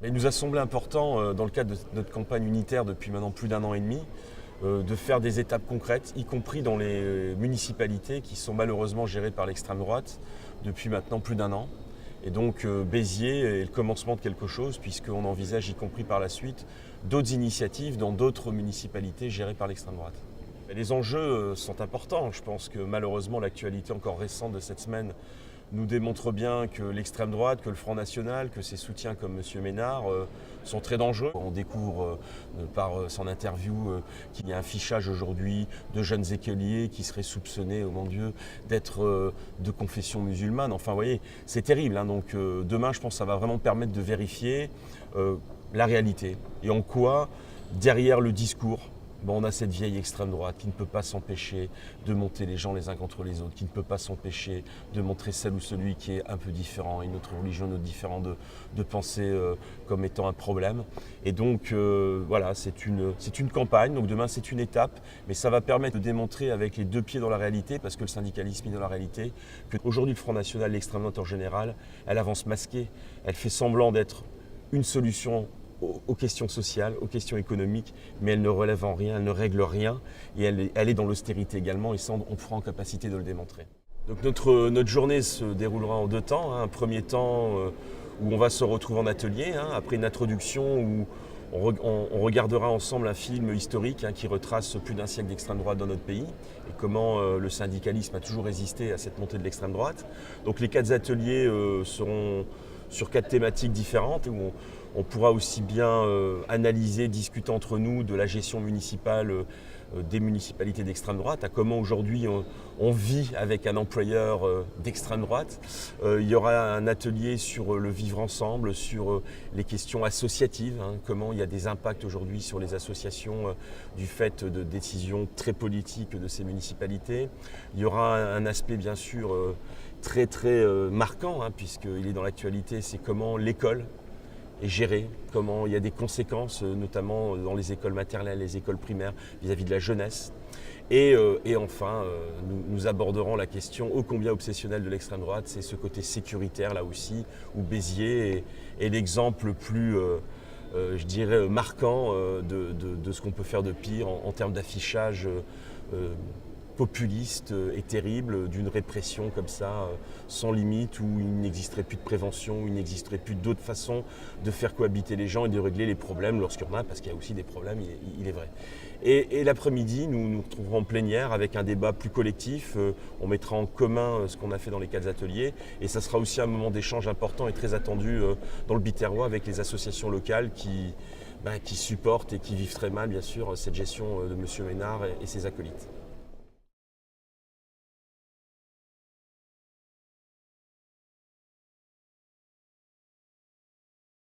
Il nous a semblé important, dans le cadre de notre campagne unitaire depuis maintenant plus d'1 an et demi, de faire des étapes concrètes, y compris dans les municipalités qui sont malheureusement gérées par l'extrême droite depuis maintenant plus d'1 an. Et donc Béziers est le commencement de quelque chose, puisqu'on envisage, y compris par la suite, d'autres initiatives dans d'autres municipalités gérées par l'extrême droite. Les enjeux sont importants. Je pense que malheureusement l'actualité encore récente de cette semaine nous démontre bien que l'extrême droite, que le Front National, que ses soutiens comme M. Ménard sont très dangereux. On découvre par son interview qu'il y a un fichage aujourd'hui de jeunes écoliers qui seraient soupçonnés, oh mon Dieu, d'être de confession musulmane. Enfin, vous voyez, c'est terrible. Donc demain, je pense que ça va vraiment permettre de vérifier la réalité et en quoi, derrière le discours, on a cette vieille extrême droite qui ne peut pas s'empêcher de monter les gens les uns contre les autres, qui ne peut pas s'empêcher de montrer celle ou celui qui est un peu différent, une autre religion, une autre différent de penser comme étant un problème. Et donc voilà, c'est une campagne, donc demain c'est une étape, mais ça va permettre de démontrer avec les deux pieds dans la réalité, parce que le syndicalisme est dans la réalité, qu'aujourd'hui le Front National, l'extrême droite en général, elle avance masquée, elle fait semblant d'être une solution aux questions sociales, aux questions économiques, mais elle ne relève en rien, elle ne règle rien, et elle est dans l'austérité également, et ça, on sera en capacité de le démontrer. Donc notre journée se déroulera en 2 temps. Un premier temps où on va se retrouver en atelier, après une introduction où on regardera ensemble un film historique qui retrace plus d'1 siècle d'extrême droite dans notre pays et comment le syndicalisme a toujours résisté à cette montée de l'extrême droite. Donc les 4 ateliers seront sur 4 thématiques différentes où on pourra aussi bien analyser, discuter entre nous de la gestion municipale des municipalités d'extrême droite, à comment aujourd'hui on vit avec un employeur d'extrême droite. Il y aura un atelier sur le vivre ensemble, sur les questions associatives, comment il y a des impacts aujourd'hui sur les associations du fait de décisions très politiques de ces municipalités. Il y aura un aspect bien sûr très marquant, puisqu'il est dans l'actualité, c'est comment l'école est gérée, comment il y a des conséquences, notamment dans les écoles maternelles, les écoles primaires, vis-à-vis de la jeunesse. Et enfin, nous aborderons la question ô combien obsessionnelle de l'extrême droite, c'est ce côté sécuritaire là aussi, où Béziers est l'exemple le plus, je dirais, marquant de ce qu'on peut faire de pire en termes d'affichage populiste et terrible d'une répression comme ça, sans limite, où il n'existerait plus de prévention, où il n'existerait plus d'autres façons de faire cohabiter les gens et de régler les problèmes lorsqu'il y en a, parce qu'il y a aussi des problèmes, il est vrai. Et l'après-midi, nous nous retrouverons en plénière avec un débat plus collectif. On mettra en commun ce qu'on a fait dans les 4 ateliers, et ça sera aussi un moment d'échange important et très attendu dans le Biterrois avec les associations locales qui supportent et qui vivent très mal, bien sûr, cette gestion de M. Ménard et ses acolytes.